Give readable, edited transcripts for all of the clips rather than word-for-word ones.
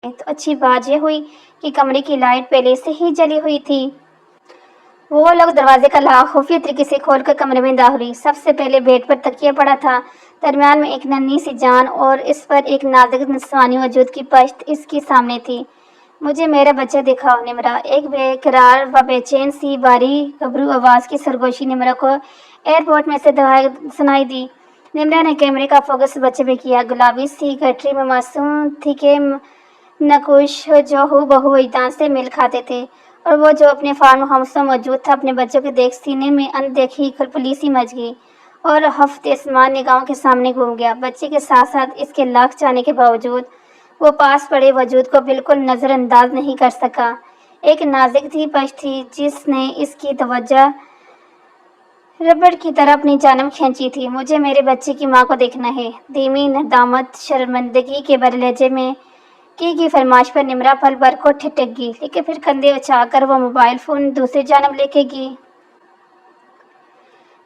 तो अच्छी बात यह हुई कि कमरे की लाइट पहले से ही जली हुई थी। वो लोग दरवाजे का लॉक खुफिया तरीके से खोलकर कमरे में दाखिल हुई। सबसे पहले बेड पर तकिया पड़ा था, दरमियान में एक नन्ही सी जान और इस पर एक नाजुक नस्वानी वजूद की पश्त इसके सामने थी। मुझे मेरा बच्चा दिखाओ निमरा। एक बेकरार व बेचैन सी बारी गबरू आवाज की सरगोशी निमरा को एयरपोर्ट में से सुनाई दी। निमरा ने कैमरे का फोकस बच्चे पे किया। गुलाबी सी गठरी में मासूम थी के नकुश जो हूबहू वजदान से मेल खाते थे, और वो जो अपने फार्म हाउस में मौजूद था। अपने बच्चों के देख सीने में अनदेखी खलबली सी मच गई और हफ्ते आसमान निगाहों के सामने घूम गया। बच्चे के साथ साथ इसके लाख चाहने के बावजूद वो पास पड़े वजूद को बिल्कुल नज़रअंदाज नहीं कर सका। एक नाजुक सी पश्त थी जिसने इसकी तवज्जो रबड़ की तरह अपनी जानब खींची थी। मुझे मेरे बच्चे की माँ को देखना है। धीमी नदामत शर्मिंदगी के भरे लहजे में की फरमाइश पर निमरा पल भर को ठिठक गई, लेकिन फिर कंधे उछाकर वो मोबाइल फोन दूसरी जानब लेके गई।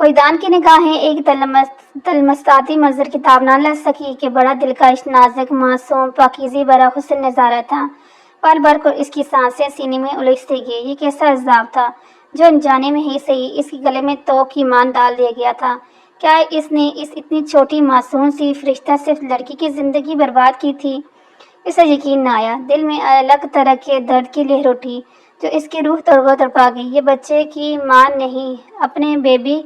वहीदान की निगाहें एक तलमसाती मंजर की ताब ना ला सकी कि बड़ा दिलकश, नाजुक, मासूम, पाकीज़ी भरा हुस्न नजारा था। पल भर को इसकी सांसें सीने में उलझती गई। ये कैसा अज़ाब था जो अनजाने में ही सही इसके गले में तोक की मान डाल दिया गया था। क्या इसने इस इतनी छोटी मासूम सी फरिश्ता सिर्फ लड़की की जिंदगी बर्बाद की थी? इसे यकीन न आया। दिल में अलग तरह के दर्द की लहर उठी जो इसकी रूह तड़पा गई। ये बच्चे की मां नहीं, अपने बेबी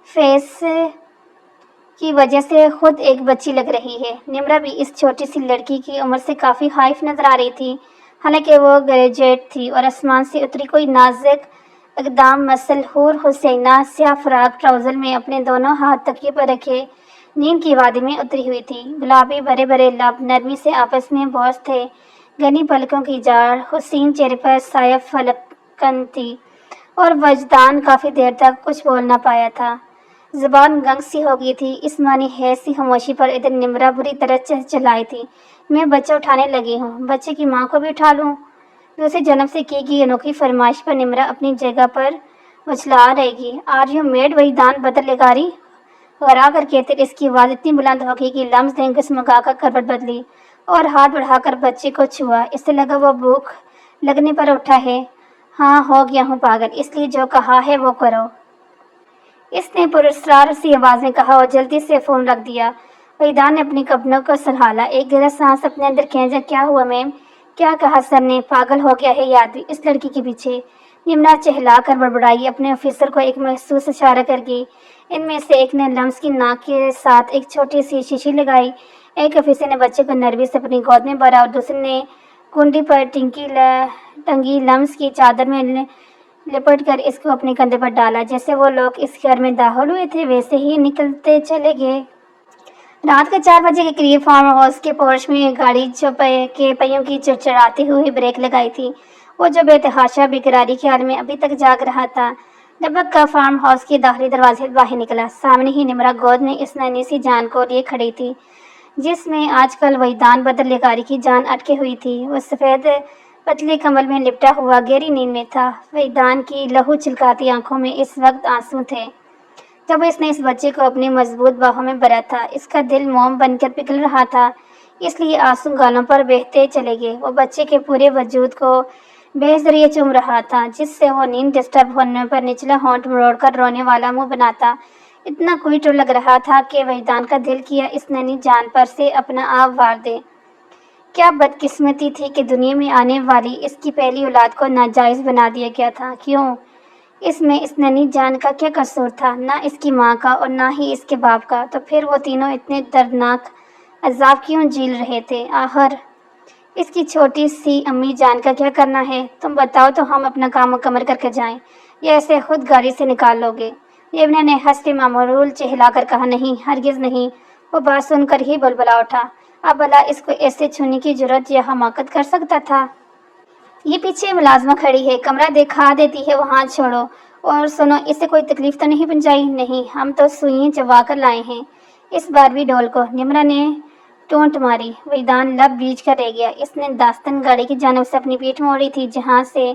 फेस की वजह से खुद एक बच्ची लग रही है। निमरा भी इस छोटी सी लड़की की उम्र से काफ़ी हाइफ नजर आ रही थी। हालांकि वो ग्रेजुएट थी और आसमान से उतरी कोई नाजुक एकदम मसलहूर हुसैना स्याह फ्राक ट्राउज़र में अपने दोनों हाथ तकिए पर रखे नींद की वादी में उतरी हुई थी। गुलाबी भरे भरे लब नरमी से आपस में बोझ थे। घनी पलकों की जाड़ हुसीन चेहरे पर साया फलकन थी और वजदान काफ़ी देर तक कुछ बोल ना पाया था। ज़ुबान गंग सी हो गई थी। इस मानी है सी खामोशी पर इधर निमरा बुरी तरह चलाई थी। मैं बच्चा उठाने लगी हूँ, बच्चे की माँ को भी उठा लूँ। दूसरे जन्म से की गई अनोखी फरमाइश पर निमरा अपनी जगह पर उछला रहेगी। Are you made? वहीदान बदल लेगारी गरा कर कहते इसकी आवाज़ इतनी बुलंद हो गई कि लम्स ने घसमगा कर करवट बदली और हाथ बढ़ाकर बच्चे को छुआ। इससे लगा वो भूख लगने पर उठा है। हाँ, हो गया हूँ पागल, इसलिए जो कहा है वो करो, इसने पुरस्कार सी आवाज़ में कहा और जल्दी से फ़ोन रख दिया। वहीदान ने अपनी कपड़ों को संभाला, एक गहरा सांस अपने अंदर खींचा। क्या हुआ मैम? क्या कहा सर ने? पागल हो गया है याद इस लड़की के पीछे। निम्ना चहला कर बड़बड़ाई, अपने ऑफिसर को एक महसूस इशारा कर गई। इनमें से एक ने लम्स की नाक के साथ एक छोटी सी शीशी लगाई। एक ऑफिसर ने बच्चे को नरमी से अपनी गोद में भरा और दूसरे ने कुंडी पर टंगी लम्स की चादर में लिपट कर इसको अपने कंधे पर डाला। जैसे वो लोग इस घर में दाखिल हुए थे वैसे ही निकलते चले गए। रात के 4 बजे के करीब फार्म हाउस के पोर्च में गाड़ी के पहियों की चिड़चिड़ाती हुई ब्रेक लगाई थी। वो जो बेतहाशा बेकरारी ख्याल में अभी तक जाग रहा था, दबक का फार्म हाउस के दाखिली दरवाजे बाहर निकला। सामने ही निमरा गोद में इस नन्ही सी जान को लिए खड़ी थी जिसमें आजकल वहीदान बदल लेगारी की जान अटके हुई थी। वो सफ़ेद पतले कमल में लिपटा हुआ गहरी नींद में था। वहीदान की लहू छिलकाती आंखों में इस वक्त आंसू थे जब इसने इस बच्चे को अपनी मजबूत बाहों में भरा था। इसका दिल मोम बनकर पिघल रहा था, इसलिए आंसू गालों पर बहते चले गए। वो बच्चे के पूरे वजूद को बेजरिए चूम रहा था, जिससे वो नींद डिस्टर्ब होने पर निचला होंठ मरोड़कर रोने वाला मुंह बनाता। इतना क्यूट लग रहा था कि वहीदान का दिल किया इस नन्ही जान पर से अपना आप वार दे। क्या बदकिस्मती थी कि दुनिया में आने वाली इसकी पहली औलाद को नाजायज़ बना दिया गया था। क्यों? इसमें इस नन्ही जान का क्या कसूर था? ना इसकी माँ का और ना ही इसके बाप का। तो फिर वो तीनों इतने दर्दनाक अजाब क्यों झेल रहे थे? आखिर इसकी छोटी सी अम्मी जान का क्या करना है? तुम बताओ तो हम अपना काम मुकम्मल करके जाएं, या ऐसे खुद गाड़ी से निकाल लोगे? यमुना ने हंसते मामूल चहला कर कहा, नहीं, हरगिज़ नहीं। वो बात सुनकर ही बुलबुला उठा। अब भला इसको ऐसे छूने की जरूरत या हमाकत कर सकता था? ये पीछे मुलाजमा खड़ी है, कमरा दिखा देती है, वो हाथ छोड़ो। और सुनो, इससे कोई तकलीफ तो नहीं पहुंचाई? नहीं, हम तो सुई चबा कर लाए हैं इस बार भी डोल को। निमरा ने टोंट मारी। वहीदान लब बीज कर रह गया। इसने दास्तन गाड़ी की जानब से अपनी पीठ मोड़ी थी, जहाँ से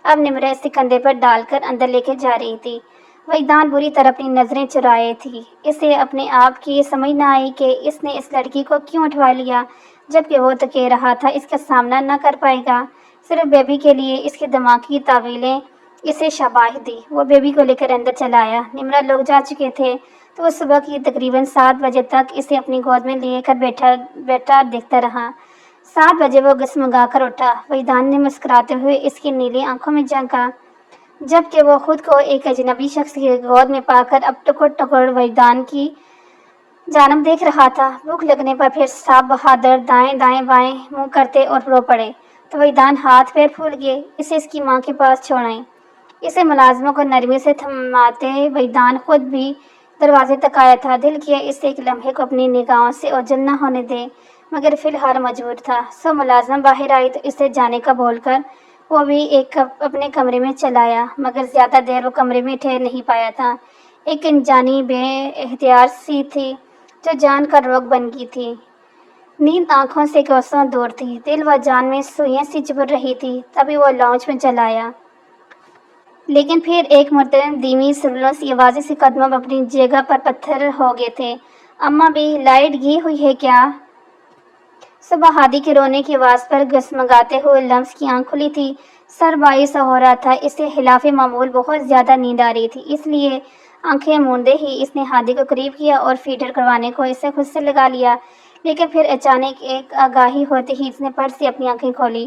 अब निमरा इसे कंधे पर डालकर अंदर लेके जा रही थी। वहीदान बुरी तरह अपनी नज़रें चुराए थी। इसे अपने आप की ये समझ न आई कि इसने इस लड़की को क्यों उठवा लिया। جبکہ وہ تو کہہ رہا تھا اس کا سامنا نہ کر پائے گا، صرف بیبی کے لیے اس کے دماغ کی تعویلیں اسے شاباش دی۔ وہ بیبی کو لے کر اندر چلا آیا۔ نمرا لوگ جا چکے تھے تو وہ صبح کی تقریباً 7 بجے تک اسے اپنی گود میں لے کر بیٹھا دیکھتا رہا۔ 7 بجے وہ گسمگا کر اٹھا۔ وحیدان نے مسکراتے ہوئے اس کی نیلی آنکھوں میں جھانکا، جبکہ وہ خود کو ایک اجنبی شخص کی گود میں پا کر اب ٹکڑ ٹکڑ وحیدان کی جانب دیکھ رہا تھا۔ بھوک لگنے پر پھر صاحب بہادر دائیں دائیں بائیں منہ کرتے اور رو پڑے تو وحیدان ہاتھ پیر پھول گئے اسے اس کی ماں کے پاس چھوڑائیں۔ اسے ملازموں کو نرمی سے تھماتے وحیدان خود بھی دروازے تک آیا تھا۔ دل کیا اس ایک لمحے کو اپنی نگاہوں سے اوجھل نہ ہونے دے، مگر فی الحال مجبور تھا۔ سو ملازم باہر آئی تو اسے جانے کا بول کر وہ بھی اپنے کمرے میں چلا آیا، مگر زیادہ دیر وہ کمرے میں ٹھہر نہیں پایا تھا۔ ایک انجانی بے اختیار سی تھی جو جان کا روگ بن گئی تھی۔ نیند آنکھوں سے کوسوں دور تھی، دل و جان میں سوئیاں سی چبھڑ رہی تھی۔ تبھی وہ لاؤنج میں چلا آیا، لیکن پھر ایک مرتبہ دھیمی سرلوں سی آوازیں سے قدم اپنی جگہ پر پتھر ہو گئے تھے۔ اماں بھی لائٹ گئی ہوئی ہے کیا؟ صبح ہادی کے رونے کی آواز پر گسمگاتے ہوئے لمس کی آنکھ کھلی تھی۔ سر بائی سا ہو رہا تھا، اسے خلاف معمول بہت زیادہ نیند آ رہی تھی، اس لیے آنکھیں موندے ہی اس نے ہادی کو قریب کیا اور فیڈر کروانے کو اسے خود سے لگا لیا۔ لیکن پھر اچانک ایک آگاہی ہوتے ہی اس نے پٹ سے اپنی آنکھیں کھولی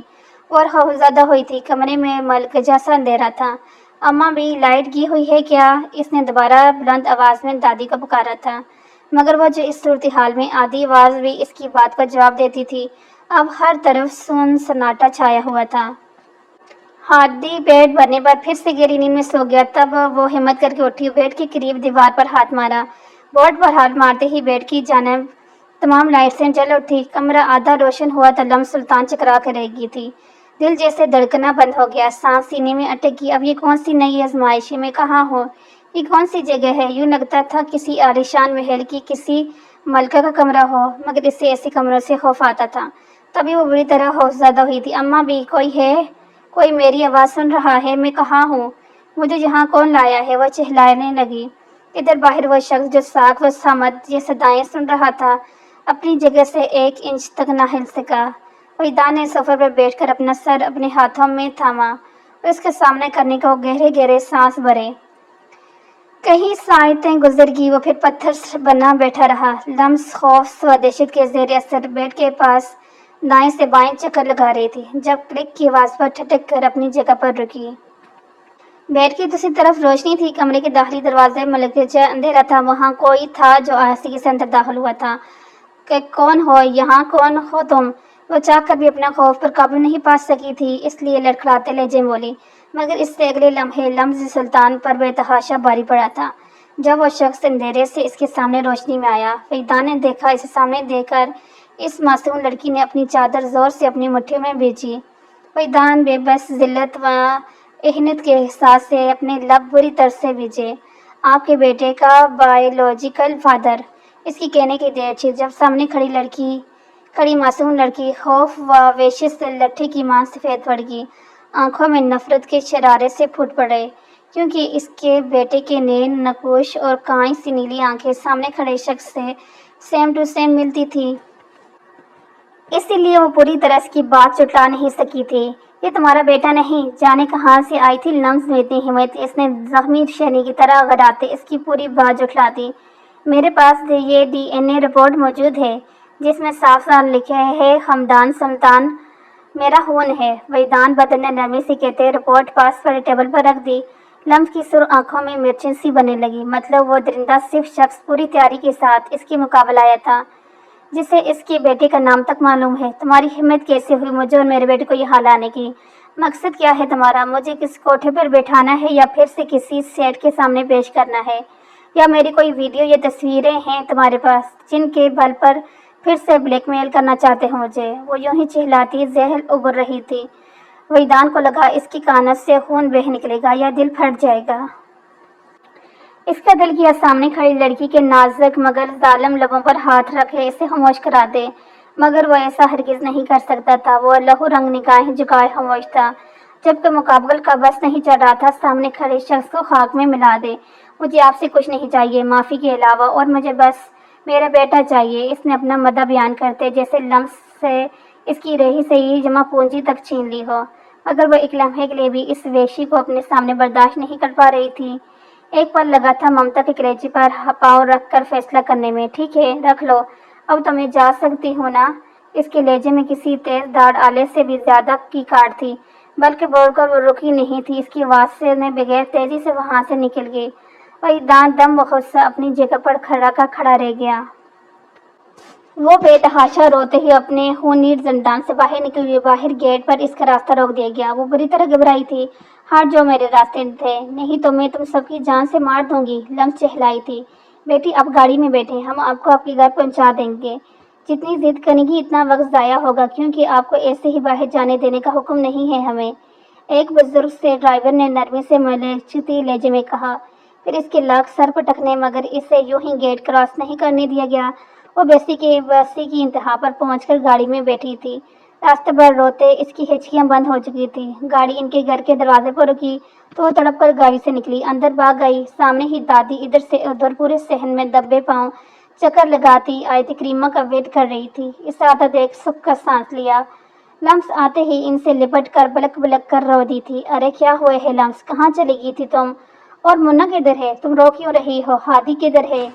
اور خوفزدہ ہوئی تھی۔ کمرے میں ملک جیسا اندھیرا تھا۔ اماں بھی لائٹ گئی ہوئی ہے کیا؟ اس نے دوبارہ بلند آواز میں دادی کو پکارا تھا، مگر وہ جو اس صورتحال میں آدھی آواز بھی اس کی بات کو جواب دیتی تھی۔ اب ہر طرف سناٹا چھایا ہوا تھا۔ ہادی بیڈ بھرنے پر پھر سے گہری نیند میں سو گیا۔ تب وہ ہمت کر کے اٹھی، بیڈ کے قریب دیوار پر ہاتھ مارا۔ بورڈ پر ہاتھ مارتے ہی بیڈ کی جانب تمام لائٹیں جل اٹھی۔ کمرہ آدھا روشن ہوا تو لمس سلطان چکرا کر رہ گئی تھی۔ دل جیسے دھڑکنا بند ہو گیا، سانس سینے میں اٹک گئی۔ اب یہ کون سی نئی آزمائش ہے؟ میں کہاں ہوں؟ یہ کون سی جگہ ہے؟ یوں لگتا تھا کسی عالیشان محل کی کسی ملکہ کا کمرہ ہو، مگر اس سے ایسے کمروں سے خوف آتا تھا۔ تبھی وہ بری طرح خوفزدہ ہوئی تھی۔ اماں بھی کوئی ہے؟ کوئی میری آواز سن رہا ہے؟ میں کہاں ہوں؟ مجھے یہاں کون لایا ہے؟ وہ چہلانے لگی۔ ادھر باہر وہ شخص جو ساکھ و صامت یہ صدائیں سن رہا تھا اپنی جگہ سے 1 انچ تک نہ ہل سکا۔ وحیدان نے صوفے پر بیٹھ کر اپنا سر اپنے ہاتھوں میں تھاما اور اس کے سامنے کرنے کو گہرے گہرے سانس بھرے۔ کہیں ساعتیں گزر گئی، وہ پھر پتھر بنا بیٹھا رہا۔ لمس خوف و دہشت کے زیر اثر بیڈ کے پاس دائیں سے بائیں چکر لگا رہی تھی، جب کلک کی آواز پر ٹھٹک کر اپنی جگہ پر رکی۔ بیڈ کی دوسری طرف روشنی تھی، کمرے کے داخلی دروازے ملکجہ اندھیرا تھا۔ وہاں کوئی تھا جو آہستگی سے اندر داخل ہوا تھا۔ کہ کون ہو یہاں؟ کون ہو تم؟ وہ چاہ کر بھی اپنا خوف پر قابو نہیں پا سکی تھی، اس لیے لڑکھڑاتے لہجے میں بولی، مگر اس سے اگلے لمحے لمس سلطان پر بے تحاشا بھاری پڑا تھا جب وہ شخص اندھیرے سے اس کے سامنے روشنی میں آیا۔ وحیدان نے دیکھا، اسے سامنے دیکھ کر اس معصوم لڑکی نے اپنی چادر زور سے اپنی مٹھیوں میں بھیجی۔ وحیدان بے بس ذلت و اہانت کے احساس سے اپنے لب بری طرح سے بھیجے۔ آپ کے بیٹے کا بایولوجیکل فادر؟ اس کی کہنے کی دیر تھی جب سامنے کھڑی معصوم لڑکی خوف و وحشت سے لٹھے کی ماں سفید پڑ گئی، آنکھوں میں نفرت کے شرارے سے پھوٹ پڑے، کیونکہ اس کے بیٹے کے نیم نقوش اور کائیں سی نیلی آنکھیں سامنے کھڑے شخص سے سیم ٹو سیم ملتی تھی۔ اسی لیے وہ پوری طرح اس کی بات جھٹلا نہیں سکی تھی۔ یہ تمہارا بیٹا نہیں، جانے کہاں سے آئی تھی لمس میں اتنی ہمت؟ اس نے زخمی شہنی کی طرح غراتے اس کی پوری بات جھٹلا دی۔ میرے پاس یہ DNA رپورٹ موجود ہے جس میں صاف صاف لکھا ہے حمدان سلطان میرا خون ہے۔ وحیدان بدن نے نرمی سے کہتے رپورٹ پاس پر ٹیبل پر رکھ دی۔ لمس کی سرخ آنکھوں میں مرچیں سی بننے لگی، مطلب وہ درندہ صرف شخص پوری تیاری کے ساتھ اس کے مقابلہ آیا تھا جسے اس کے بیٹے کا نام تک معلوم ہے۔ تمہاری ہمت کیسے ہوئی مجھے اور میرے بیٹے کو یہاں لانے کی؟ مقصد کیا ہے تمہارا؟ مجھے کس کوٹھے پر بٹھانا ہے یا پھر سے کسی سیٹ کے سامنے پیش کرنا ہے؟ یا میری کوئی ویڈیو یا تصویریں ہیں تمہارے پاس جن کے بل پر پھر سے بلیک میل کرنا چاہتے ہو مجھے؟ وہ یوں ہی چہلاتی زہر اگل رہی تھی۔ وحیدان کو لگا اس کی کانوں سے خون بہہ نکلے گا یا دل پھٹ جائے گا۔ اس کا دل کیا سامنے کھڑی لڑکی کے نازک مگر ظالم لبوں پر ہاتھ رکھے اسے خاموش کرا دے، مگر وہ ایسا ہرگز نہیں کر سکتا تھا۔ وہ لہو رنگ نگاہیں جھکائے خاموش تھا، جبکہ مقابل کا بس نہیں چڑھ رہا تھا سامنے کھڑے شخص کو خاک میں ملا دے۔ مجھے آپ سے کچھ نہیں چاہیے معافی کے علاوہ، اور مجھے بس میرا بیٹا چاہیے، اس نے اپنا مدعا بیان کرتے جیسے لمس से इसकी रही सही जमा पूंजी तक छीन ली हो, मगर वो एक लम्हे के लिए भी इस वेशी को अपने सामने बर्दाश्त नहीं कर पा रही थी। एक पल लगा था ममता के कलेजे पर पाँव रखकर फैसला करने में। ठीक है, रख लो, अब तो मैं जा सकती हूँ ना। इसके लहजे में किसी तेज दाढ़ आले से भी ज्यादा की काट थी, बल्कि बोलकर वो रुकी नहीं थी। इसकी आवाज से ने बगैर तेजी से वहां से निकल गई। वही दांत दम गुस्सा अपनी जगह पर खड़ा रह गया। वो बेतहाशा रोते ही अपने खूनीर जंदान से बाहर निकल गई। बाहर गेट पर इसका रास्ता रोक दिया गया। वो बुरी तरह घबराई थी। हट जो मेरे रास्ते थे, नहीं तो मैं तुम सबकी जान से मार दूंगी। लम्स चहलाई थी। बेटी आप गाड़ी में बैठे, हम आपको आपके घर पहुंचा देंगे। जितनी जिद करेंगी इतना वक्त जाया होगा, क्योंकि आपको ऐसे ही बाहर जाने देने का हुक्म नहीं है हमें, एक बुजुर्ग से ड्राइवर ने नरमी से मलचती लहजे में कहा। फिर इसके लाख सर पटकने, मगर इसे यूं ही गेट क्रॉस नहीं करने दिया गया। वो बस्ती की इंतहा पर पहुंचकर गाड़ी में बैठी थी। रास्ते पर रोते इसकी हिचकियां बंद हो चुकी थी। गाड़ी इनके घर के दरवाजे पर रुकी तो वो तड़प कर गाड़ी से निकली, अंदर भाग गई। सामने ही दादी इधर से उधर पूरे सहन में दबे पांव चक्कर लगाती आई थी, करीमा का वेट कर रही थी। इसे आता देख सुख का सांस लिया। लम्स आते ही इनसे लिपट कर बलक बलक कर रो दी थी। अरे क्या हुए है लम्स, कहाँ चली गई थी तुम? और मुन्ना किधर है? तुम रो क्यों रही हो? हादी किधर है?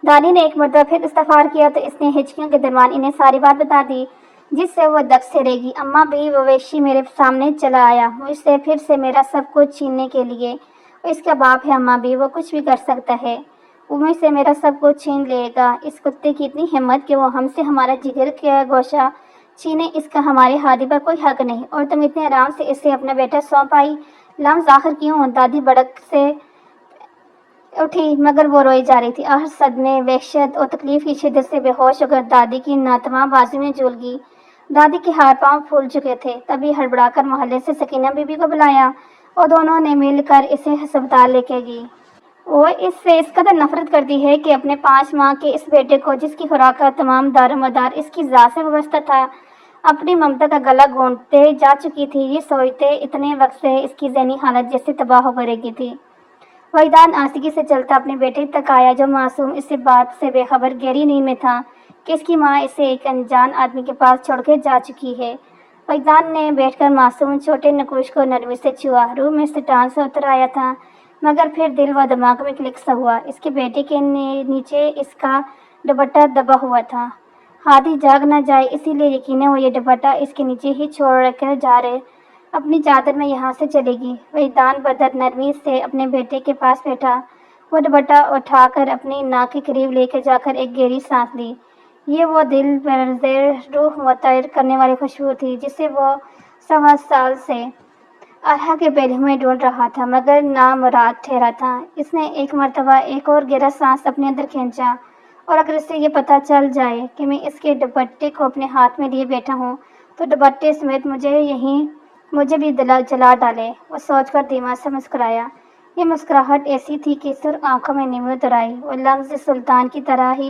दादी ने एक मरतबा फिर इस्तफार किया तो इसने हिचकियों के दरमियान इन्हें सारी बात बता दी, जिससे वो दक से रह गई। अम्मा भी ववेशी मेरे सामने चला आया मुझसे फिर से मेरा सब कुछ छीनने के लिए। वो इसका बाप है अम्मा भी, वो कुछ भी कर सकता है। वो मुझसे मेरा सब कुछ छीन लेगा। इस कुत्ते की इतनी हिम्मत कि वो हमसे हमारा जिगर का गोशा छीने, इसका हमारे हादी पर कोई हक नहीं। और तुम इतने आराम से इसे अपना बेटा सौंप आई। लम्स आखिर क्यों? दादी भड़क से उठी, मगर वो रोई जा रही थी। आहट, सदमे, वहशत और तकलीफ की शिद्दत से बेहोश होकर दादी की नातमा बाजू में झूल गई। दादी के हाथ पांव फूल चुके थे। तभी हड़बड़ाकर मोहल्ले से सकीना बीबी को बुलाया और दोनों ने मिलकर इसे अस्पताल लेके गई। वो इससे इस कदर नफरत करती है कि अपने 5 माह के इस बेटे को, जिसकी खुराक का तमाम दारोमदार इसकी जात से वाबस्ता था, अपनी ममता का गला घोंटते जा चुकी थी। ये सोचते इतने वक्त से इसकी ज़हनी हालत जैसे तबाह हो गई थी। वहीदान आस्तिकी से चलता अपने बेटे तक आया, जो मासूम इस बात से बेखबर गहरी नींद में था कि इसकी माँ इसे एक अनजान आदमी के पास छोड़ के जा चुकी है। वहीदान ने बैठकर मासूम छोटे नकुश को नरमी से छुआ। रूह में स्टान से उतर आया था, मगर फिर दिल व दिमाग में क्लिक सा हुआ। इसके बेटे के नीचे इसका दुपट्टा दबा हुआ था। हादी जाग न जाए, इसीलिए यकीनन वो ये दुपट्टा इसके नीचे ही छोड़ कर जा रहे। अपनी चादर में यहाँ से चलेगी। वहीदान बदर नरमी से अपने बेटे के पास बैठा। वो दुपट्टा उठाकर अपनी नाक के करीब लेकर जाकर एक गहरी सांस ली। ये वो दिल पर रूह मुतैर करने वाली खुशबू थी, जिसे वो 1.25 साल से अरहा के पहलू में ढूंढ रहा था, मगर नामुराद ठहरा था। इसने एक मरतबा एक और गहरा सांस अपने अंदर खींचा, और अगर इसे ये पता चल जाए कि मैं इसके दुपट्टे को अपने हाथ में लिए बैठा हूँ, तो दुपट्टे समेत मुझे भी जला डाले। वो सोचकर धीमा से मुस्कुराया। ये मुस्कुराहट ऐसी थी कि सुर्ख आंखों में नींबू उतराई। वो लम्स सुल्तान की तरह ही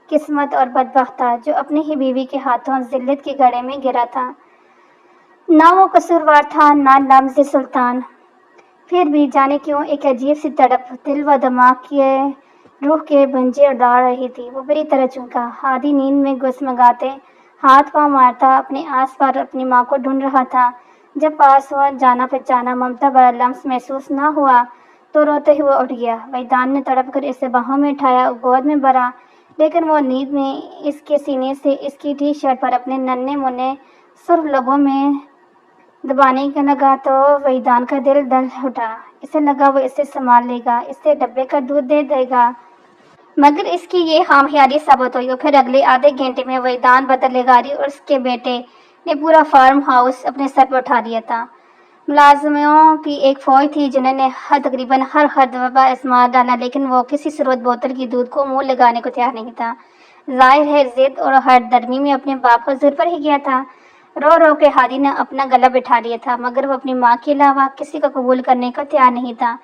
किस्मत और बदबख्त था, जो अपनी ही बीवी के हाथों जिल्लत के गड़े में गिरा था। ना वो कसूरवार था, ना लम्स सुल्तान। फिर भी जाने क्यों एक अजीब सी तड़प दिल व दिमाग के रूह के भंजे उड़ा रही थी। वो बुरी तरह चौंका। हादी नींद में घुसमगाते हाथ पांव मारता अपने आस पास अपनी माँ को ढूंढ रहा था। जब पास हुआ जाना पहचाना ममता बड़ा लम्स महसूस न हुआ तो रोते हुए उठ गया। वहीदान ने तड़प कर इसे बाहों में उठाया, गोद में भरा, लेकिन वो नींद में इसके सीने से इसकी टी शर्ट पर अपने नन्हे मुन्ने सुर्ख लबों में दबाने का लगा तो वहीदान का दिल दल उठा। इसे लगा वो इसे संभाल लेगा, इसे डब्बे का दूध दे देगा, मगर इसकी ये खामख्याली साबित हुई। फिर अगले आधे घंटे में वहीदान बदलेगारी और उसके बेटे ने पूरा फार्म हाउस अपने सर पर उठा लिया था। मुलाजमों की एक फौज थी जिन्होंने तकरीबन हर दफा इस्तेमाल डाला, लेकिन वो किसी सूरत बोतल की दूध को मुंह लगाने को तैयार नहीं था। जाहिर है जिद और हरदर्मी में अपने बाप हजूर पर ही गया था। रो रो के हादी ने अपना गला बिठा लिया था, मगर वो अपनी माँ के अलावा किसी को कबूल करने को तैयार नहीं था।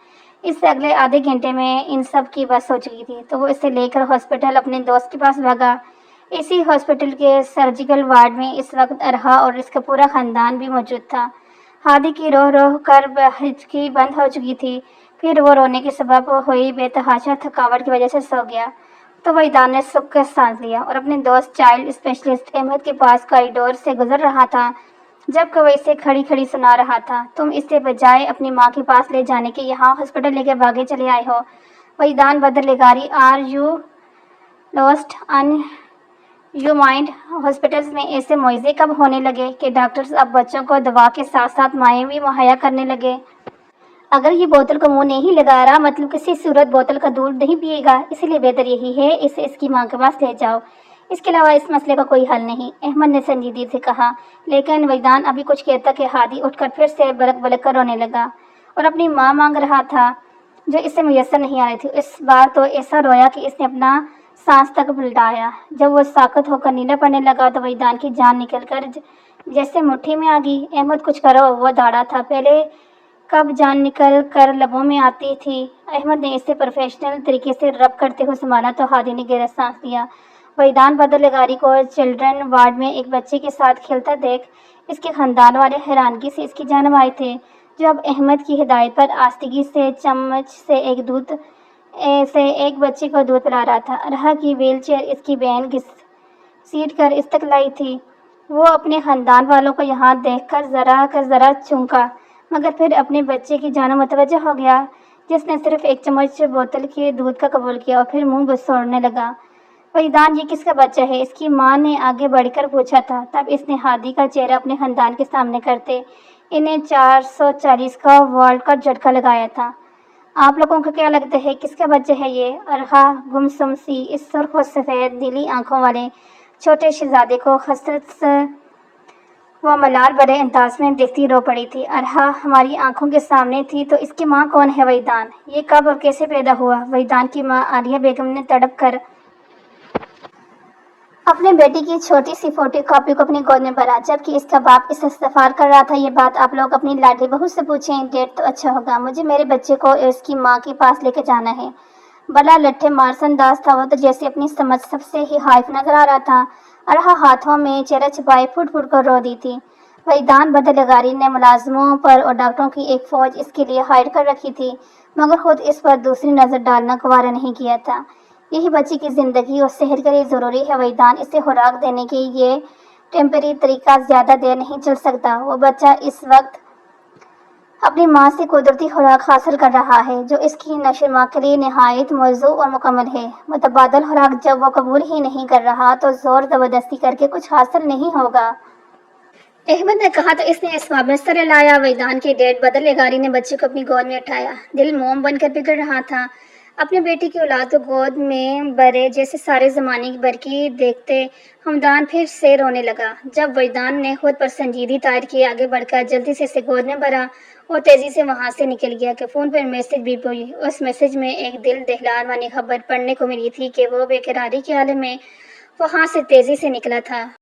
इससे अगले आधे घंटे में इन सब की बस हो चुकी थी, तो वो इसे लेकर हॉस्पिटल अपने दोस्त के पास भागा। इसी हॉस्पिटल के सर्जिकल वार्ड में इस वक्त अरहा और इसका पूरा खानदान भी मौजूद था। हादी की रोह रोह कर हिचकी बंद हो चुकी थी। फिर वो रोने के सबब हुई बेतहाशा थकावट की वजह से सो गया। तो वहीदान ने सुख का सांस लिया और अपने दोस्त चाइल्ड स्पेशलिस्ट अहमद के पास कॉरिडोर से गुजर रहा था जब कोई इसे खड़ी खड़ी सुना रहा था, तुम इससे बजाय अपनी माँ के पास ले जाने के यहाँ हॉस्पिटल लेके भागे चले आए हो। वहीदान बदरलिगारी, are you lost on you mind? Hospitals में ऐसे मुआवजे कब होने लगे कि डॉक्टर्स अब बच्चों को दवा के साथ साथ माएँ भी मुहैया करने लगे? अगर ये बोतल को मुंह नहीं लगा रहा मतलब किसी सूरत बोतल का दूध नहीं पिएगा, इसीलिए बेहतर यही है इसे इसकी माँ के पास ले जाओ। इसके अलावा इस मसले का कोई हल नहीं, अहमद ने संजीदगी से कहा। लेकिन वहीदान अभी कुछ कहता कि हादी उठकर फिर से बलक बलक कर रोने लगा और अपनी माँ मांग रहा था जो इससे मुयस्सर नहीं आ रही थी। इस बार तो ऐसा रोया कि इसने अपना सांस तक पलटाया। जब वो साकत होकर नीला पड़ने लगा तो वहीदान की जान निकल कर जैसे मुट्ठी में आ गई। अहमद कुछ करो, वो दौड़ा था। पहले कब जान निकल कर लबों में आती थी। अहमद ने इसे प्रोफेशनल तरीके से रब करते हुए संभाला तो हादी ने गहरा सांस लिया। वहीदान बदरलिगारी को चिल्ड्रन वार्ड में एक बच्चे के साथ खेलता देख इसके खानदान वाले हैरानगी से इसकी जानब आए थे, जो अब अहमद की हिदायत पर आस्तिगी से चम्मच से एक बच्चे को दूध पिला रहा था। अरहा की व्हील चेयर इसकी बहन घसीट कर इस तक लाई थी। वो अपने खानदान वालों को यहाँ देखकर जरा चौंका, मगर फिर अपने बच्चे की जानब मुतवज्जो हो गया जिसने सिर्फ एक चम्मच बोतल के दूध का कबूल किया और फिर मुंह घुसोड़ने लगा। वहीदान, ये किसका बच्चा है? इसकी माँ ने आगे बढ़कर पूछा था। तब इसने हादी का चेहरा अपने खानदान के सामने करते इन्हें 440 का वर्ल्ड का झटका लगाया था। आप लोगों को क्या लगता है किसका बच्चा है ये? अरहा गुमसुम सी इस सुर्ख और सफ़ेद नीली आंखों वाले छोटे शहजादे को हसरत वो मलाल भरे अंदाज में देखती रो पड़ी थी। अरहा हमारी आंखों के सामने थी तो इसकी माँ कौन है वहीदान? ये कब और कैसे पैदा हुआ? वहीदान की माँ आलिया बेगम ने तड़प कर अपने बेटी की छोटी सी फोटो कॉपी को अपनी गोद में भरा, जबकि इसका बाप इसे इस्तफार कर रहा था। ये बात आप लोग अपनी लाडली बहू से पूछें, डेट तो अच्छा होगा। मुझे मेरे बच्चे को इसकी माँ के पास लेके जाना है। बड़ा लट्ठे मारस अंदाज था वो तो जैसे अपनी समझ सबसे ही हाइफ नजर आ रहा था। अरहा हाथों में चेहरा छुपाए फुट फुट कर रो दी थी। वहीदान बदरलिगारी ने मुलाजमों पर और डॉक्टरों की एक फौज इसके लिए हायर कर रखी थी, मगर खुद इस पर दूसरी नज़र डालना गवारा नहीं किया था। यही बच्चे की ज़िंदगी और सेहत के लिए ज़रूरी है वहीदान। इसे खुराक देने के ये टेम्परेरी तरीका ज़्यादा देर नहीं चल सकता। वो बच्चा इस वक्त अपनी माँ से कुदरती खुराक हासिल कर रहा है जो इसकी नशोनुमा के लिए नहायत मौजू और मुकम्मल है। मुतबादल खुराक जब वो कबूल ही नहीं कर रहा तो ज़ोर ज़बरदस्ती करके कुछ हासिल नहीं होगा। अहमद ने कहा तो इसने इसवाब में सर लाया। वहीदान के डैड बदरलिगारी ने बच्चे को अपनी गोद में उठाया। दिल मोम बनकर बिगड़ रहा था। अपने बेटी की औलाद को गोद में भरे जैसे सारे ज़माने की बरकी देखते हमदान फिर से रोने लगा। जब वहीदान ने खुद पर संजीदगी तार किए आगे बढ़कर जल्दी से इसे गोद में भरा और तेज़ी से वहाँ से निकल गया कि फ़ोन पर मैसेज भी हुई। उस मैसेज में एक दिल दहलाने वाली खबर पढ़ने को मिली थी कि वो बेकरारी के आलम में वहाँ से तेज़ी से निकला था।